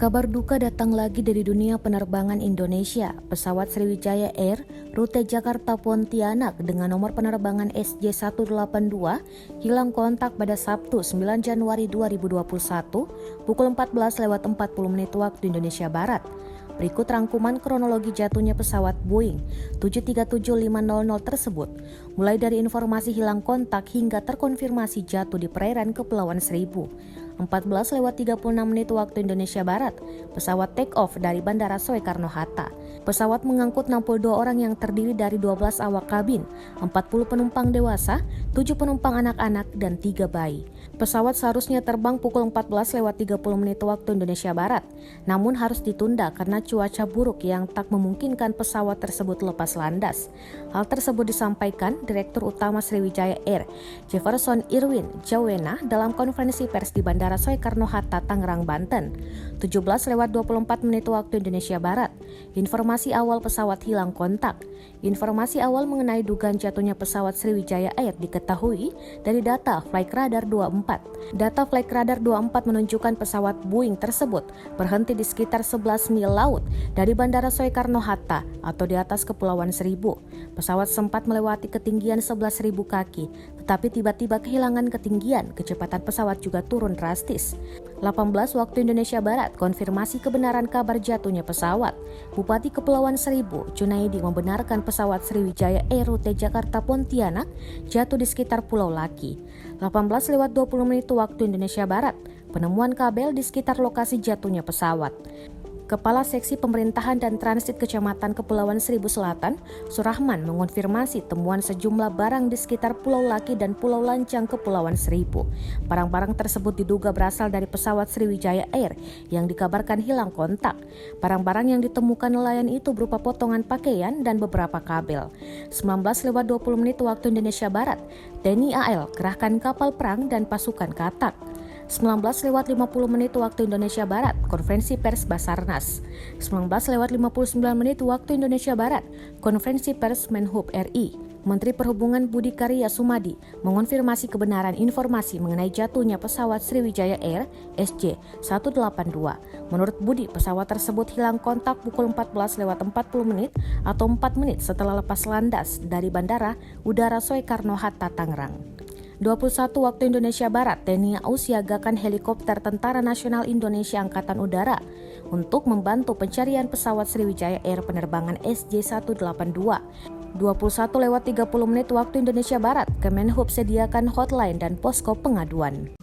Kabar duka datang lagi dari dunia penerbangan Indonesia. Pesawat Sriwijaya Air rute Jakarta Pontianak dengan nomor penerbangan SJ182 hilang kontak pada Sabtu 9 Januari 2021 pukul 14.40 waktu Indonesia Barat. Berikut rangkuman kronologi jatuhnya pesawat Boeing 737-500 tersebut, mulai dari informasi hilang kontak hingga terkonfirmasi jatuh di perairan Kepulauan Seribu. 14.36 waktu Indonesia Barat, pesawat take off dari Bandara Soekarno-Hatta. Pesawat mengangkut 62 orang yang terdiri dari 12 awak kabin, 40 penumpang dewasa, 7 penumpang anak-anak, dan 3 bayi. Pesawat seharusnya terbang pukul 14.30 waktu Indonesia Barat, namun harus ditunda karena cuaca buruk yang tak memungkinkan pesawat tersebut lepas landas. Hal tersebut disampaikan Direktur Utama Sriwijaya Air, Jefferson Irwin Jawena dalam konferensi pers di Bandara Soekarno-Hatta, Tangerang, Banten. 17.24 waktu Indonesia Barat. Informasi awal pesawat hilang kontak. Informasi awal mengenai dugaan jatuhnya pesawat Sriwijaya Air diketahui dari data Flight Radar 24. Data Flight Radar 24 menunjukkan pesawat Boeing tersebut berhenti di sekitar 11 mil laut dari Bandara Soekarno-Hatta atau di atas Kepulauan Seribu. Pesawat sempat melewati ketinggian 11.000 kaki, tetapi tiba-tiba kehilangan ketinggian. Kecepatan pesawat juga turun drastis. 18 waktu Indonesia Barat, konfirmasi kebenaran kabar jatuhnya pesawat. Bupati Kepulauan Seribu, Junaidi, membenarkan pesawat Sriwijaya Air rute Jakarta Pontianak jatuh di sekitar Pulau Laki. 18:20 waktu Indonesia Barat, penemuan kabel di sekitar lokasi jatuhnya pesawat. Kepala Seksi Pemerintahan dan Transit Kecamatan Kepulauan Seribu Selatan, Surahman, mengonfirmasi temuan sejumlah barang di sekitar Pulau Laki dan Pulau Lancang Kepulauan Seribu. Barang-barang tersebut diduga berasal dari pesawat Sriwijaya Air yang dikabarkan hilang kontak. Barang-barang yang ditemukan nelayan itu berupa potongan pakaian dan beberapa kabel. 19:20 waktu Indonesia Barat, TNI AL kerahkan kapal perang dan pasukan katak. 19:50 waktu Indonesia Barat, konferensi pers Basarnas. 19:59 waktu Indonesia Barat, konferensi pers Menhub RI. Menteri Perhubungan Budi Karya Sumadi mengonfirmasi kebenaran informasi mengenai jatuhnya pesawat Sriwijaya Air SJ182. Menurut Budi, pesawat tersebut hilang kontak pukul 14:40 atau 4 menit setelah lepas landas dari Bandara Udara Soekarno-Hatta, Tangerang. 21 waktu Indonesia Barat, TNI AU siagakan helikopter Tentara Nasional Indonesia Angkatan Udara untuk membantu pencarian pesawat Sriwijaya Air penerbangan SJ182. 21:30 waktu Indonesia Barat, Kemenhub sediakan hotline dan posko pengaduan.